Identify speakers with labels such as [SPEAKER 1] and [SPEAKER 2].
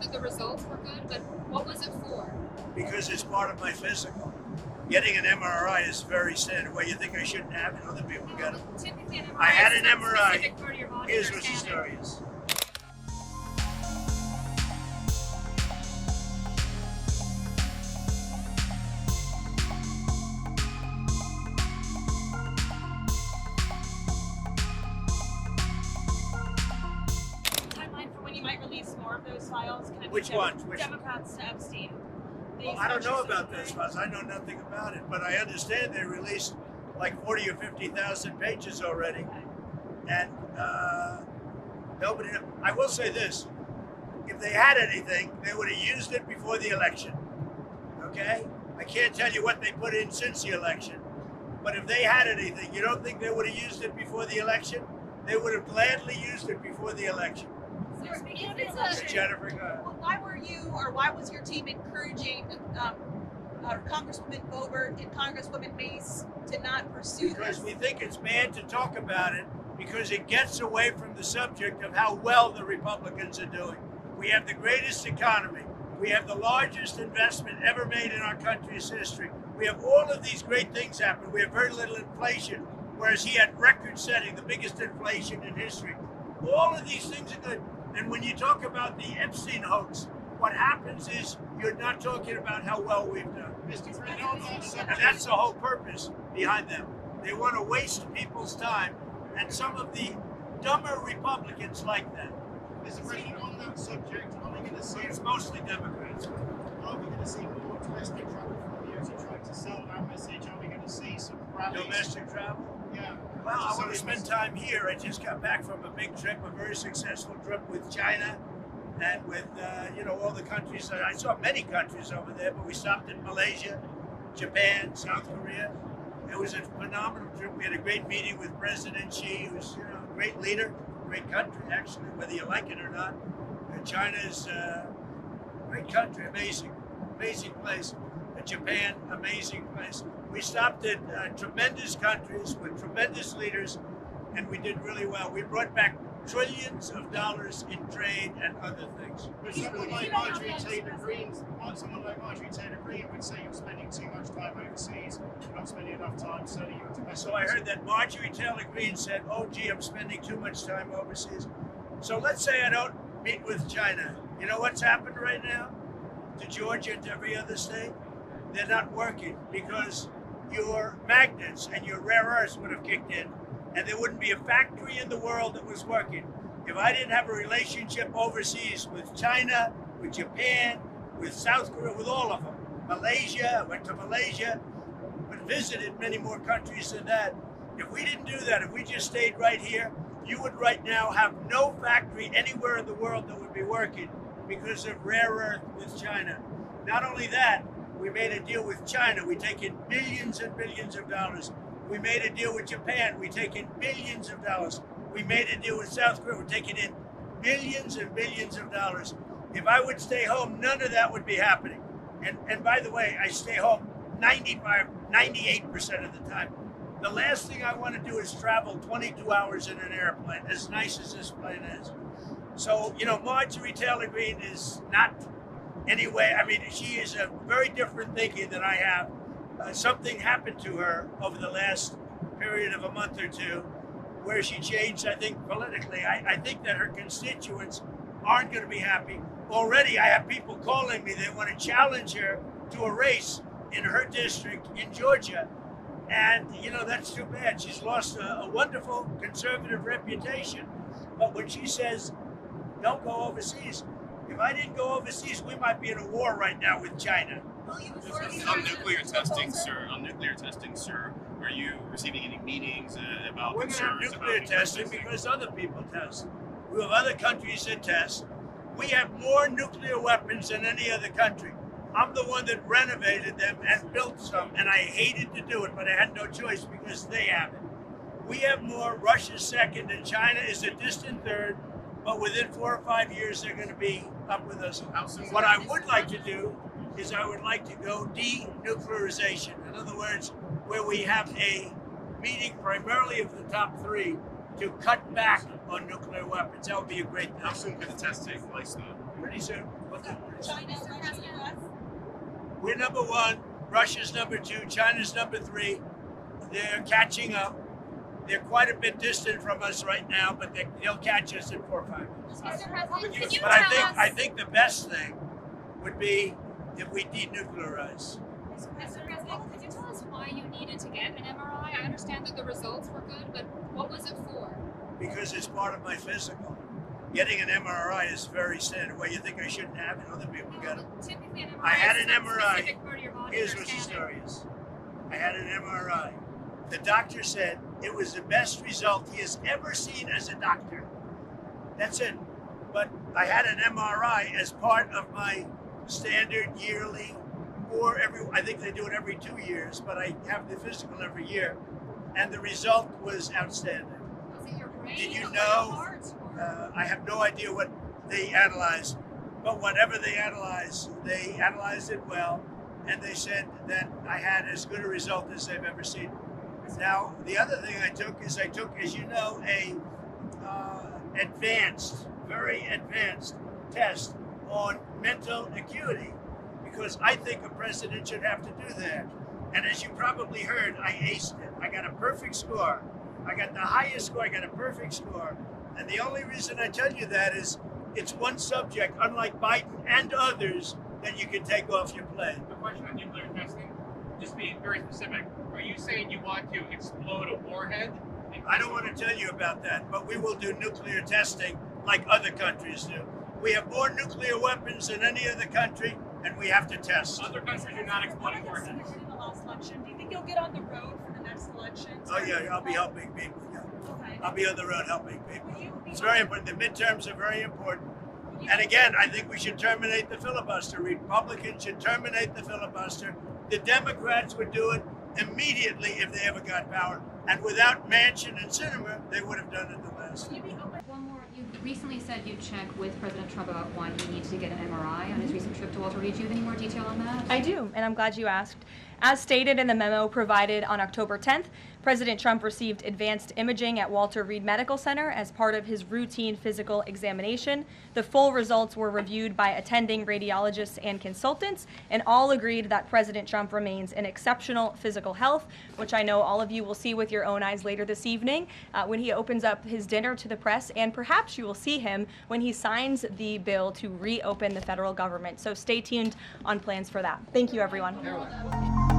[SPEAKER 1] that the results were good, but what was it for?
[SPEAKER 2] Because it's part of my physical. Getting an MRI is very standard. Well, you think I shouldn't have it? Other people get it.
[SPEAKER 1] Typically, an MRI
[SPEAKER 2] I had
[SPEAKER 1] is
[SPEAKER 2] an
[SPEAKER 1] some
[SPEAKER 2] MRI.
[SPEAKER 1] specific part of your body
[SPEAKER 2] Here's
[SPEAKER 1] they're
[SPEAKER 2] what the
[SPEAKER 1] scanning.
[SPEAKER 2] story is.
[SPEAKER 1] Timeline for when you might release more of those files? Kind of
[SPEAKER 2] Which ones?
[SPEAKER 1] Democrats to Epstein.
[SPEAKER 2] Well, I don't know about those files. I know nothing about it, but I understand they released like 40 or 50,000 pages already, and nobody. I will say this: if they had anything, they would have used it before the election. Okay, I can't tell you what they put in since the election, but if they had anything, you don't think they would have used it before the election? They would have gladly used it before the election.
[SPEAKER 3] So speaking of the election,
[SPEAKER 2] Jennifer, go ahead.
[SPEAKER 3] why were you, or why was your team encouraging Congresswoman Boebert and Congresswoman Mace to not pursue
[SPEAKER 2] Because
[SPEAKER 3] this?
[SPEAKER 2] we think it's bad to talk about it because it gets away from the subject of how well the Republicans are doing. We have the greatest economy. We have the largest investment ever made in our country's history. We have all of these great things happen. We have very little inflation, whereas he had record-setting, the biggest inflation in history. All of these things are good. And when you talk about the Epstein hoax, what happens is you're not talking about how well we've done.
[SPEAKER 4] Mr. President, on that
[SPEAKER 2] And
[SPEAKER 4] subject,
[SPEAKER 2] that's the whole purpose behind them. They want to waste people's time, and some of the dumber Republicans like that.
[SPEAKER 4] Mr. President, on that subject, are we going to see?
[SPEAKER 2] It's mostly Democrats.
[SPEAKER 4] Are we going to see more domestic travel from you to try to sell that message? Are we going to see some rallies?
[SPEAKER 2] Domestic travel?
[SPEAKER 4] Yeah.
[SPEAKER 2] Well, I want to spend time here. I just got back from a big trip, a very successful trip with China and with, all the countries. I saw many countries over there, but we stopped in Malaysia, Japan, South Korea. It was a phenomenal trip. We had a great meeting with President Xi, who's a great leader, great country, actually, whether you like it or not. China is a great country, amazing place. Japan, amazing place. We stopped in tremendous countries with tremendous leaders, and we did really well. We brought back trillions of dollars in trade and other things.
[SPEAKER 4] But someone like Marjorie Taylor Greene would say you're spending too much time overseas, you're not spending enough time studying your domestic.
[SPEAKER 2] So I heard that Marjorie Taylor Greene said, "Oh, gee, I'm spending too much time overseas." So let's say I don't meet with China. You know what's happened right now to Georgia and to every other state? They're not working because your magnets and your rare earths would have kicked in, and there wouldn't be a factory in the world that was working. If I didn't have a relationship overseas with China, with Japan, with South Korea, with all of them, Malaysia, I went to Malaysia, but visited many more countries than that. If we didn't do that, if we just stayed right here, you would right now have no factory anywhere in the world that would be working because of rare earth with China. Not only that, we made a deal with China. We take in billions and billions of dollars. We made a deal with Japan. We take in billions of dollars. We made a deal with South Korea. We're taking in billions and billions of dollars. If I would stay home, none of that would be happening. And by the way, I stay home 98% of the time. The last thing I want to do is travel 22 hours in an airplane, as nice as this plane is. So, Marjorie Taylor Greene is not anyway. I mean, she is a very different thinking than I have. Something happened to her over the last period of a month or two where she changed, I think, politically. I think that her constituents aren't going to be happy. Already, I have people calling me. They want to challenge her to a race in her district in Georgia. And, that's too bad. She's lost a wonderful conservative reputation. But when she says, don't go overseas, if I didn't go overseas, we might be in a war right now with China.
[SPEAKER 5] On nuclear testing, sir, are you receiving any meetings about
[SPEAKER 2] We're going to have
[SPEAKER 5] concerns
[SPEAKER 2] nuclear
[SPEAKER 5] about
[SPEAKER 2] testing because other people test. We have other countries that test. We have more nuclear weapons than any other country. I'm the one that renovated them and built some, and I hated to do it, but I had no choice because they have it. We have more. Russia's second, and China is a distant third, but within 4 or 5 years, they're going to be up with us. What I would like to do is I would like to go denuclearization. In other words, where we have a meeting primarily of the top 3 to cut back on nuclear weapons. That would be a great thing.
[SPEAKER 5] How soon could the test take place, though?
[SPEAKER 2] pretty soon. We'll do it pretty soon.
[SPEAKER 3] China's rescue us.
[SPEAKER 2] We're number one. Russia's number two. China's number three. They're catching up. They're quite a bit distant from us right now, but they'll catch us in 4 or 5 years.
[SPEAKER 1] Mr. President, can you
[SPEAKER 2] But
[SPEAKER 1] tell
[SPEAKER 2] I
[SPEAKER 1] us?
[SPEAKER 2] think the best thing would be if we denuclearize.
[SPEAKER 1] Mr. President, could you tell us why you needed to get an MRI? I understand that the results were good, but what was it for?
[SPEAKER 2] Because it's part of my physical. Getting an MRI is very standard. Well, you think I shouldn't have it? Other people get them.
[SPEAKER 1] Typically, an MRI
[SPEAKER 2] I had
[SPEAKER 1] is
[SPEAKER 2] an
[SPEAKER 1] some
[SPEAKER 2] MRI.
[SPEAKER 1] specific part of your body
[SPEAKER 2] Here's
[SPEAKER 1] you're
[SPEAKER 2] what the
[SPEAKER 1] scanning.
[SPEAKER 2] story is. I had an MRI. The doctor said it was the best result he has ever seen as a doctor. That's it. But I had an MRI as part of my standard yearly, or I think they do it every 2 years, but I have the physical every year. And the result was outstanding.
[SPEAKER 1] Was it your brain?
[SPEAKER 2] Did you
[SPEAKER 1] or
[SPEAKER 2] know?
[SPEAKER 1] your heart, or-
[SPEAKER 2] I have no idea what they analyzed, but whatever they analyzed it well, and they said that I had as good a result as they've ever seen. Now, the other thing I took, as you know, a very advanced test on mental acuity, because I think a president should have to do that. And as you probably heard, I aced it. I got a perfect score. I got the highest score. I got a perfect score. And the only reason I tell you that is it's one subject, unlike Biden and others, that you can take off your plane.
[SPEAKER 6] The question on nuclear testing, just be very specific. Are you saying you want to explode a warhead?
[SPEAKER 2] I don't want to tell you about that, but we will do nuclear testing like other countries do. We have more nuclear weapons than any other country, and we have to test.
[SPEAKER 6] Other countries are not exploding warheads.
[SPEAKER 3] In the last election, do you think you'll get on the road for the next election?
[SPEAKER 2] Oh yeah, I'll be helping people. Yeah.
[SPEAKER 3] Okay.
[SPEAKER 2] I'll be on the road helping people.
[SPEAKER 3] Will you be
[SPEAKER 2] It's very important. The midterms are very important. And again, I think we should terminate the filibuster. Republicans should terminate the filibuster. The Democrats would do it immediately if they ever got power. And without Manchin and Sinema, they would have done it the last.
[SPEAKER 3] Will you be open?
[SPEAKER 7] One more. You recently said you'd check with President Trump about why he needs to get an MRI on his recent trip to Walter Reed. Do you have any more detail on that?
[SPEAKER 8] I do, and I'm glad you asked. As stated in the memo provided on October 10th, President Trump received advanced imaging at Walter Reed Medical Center as part of his routine physical examination. The full results were reviewed by attending radiologists and consultants, and all agreed that President Trump remains in exceptional physical health, which I know all of you will see with your own eyes later this evening when he opens up his dinner to the press, and perhaps you will see him when he signs the bill to reopen the federal government. So stay tuned on plans for that. Thank you, everyone.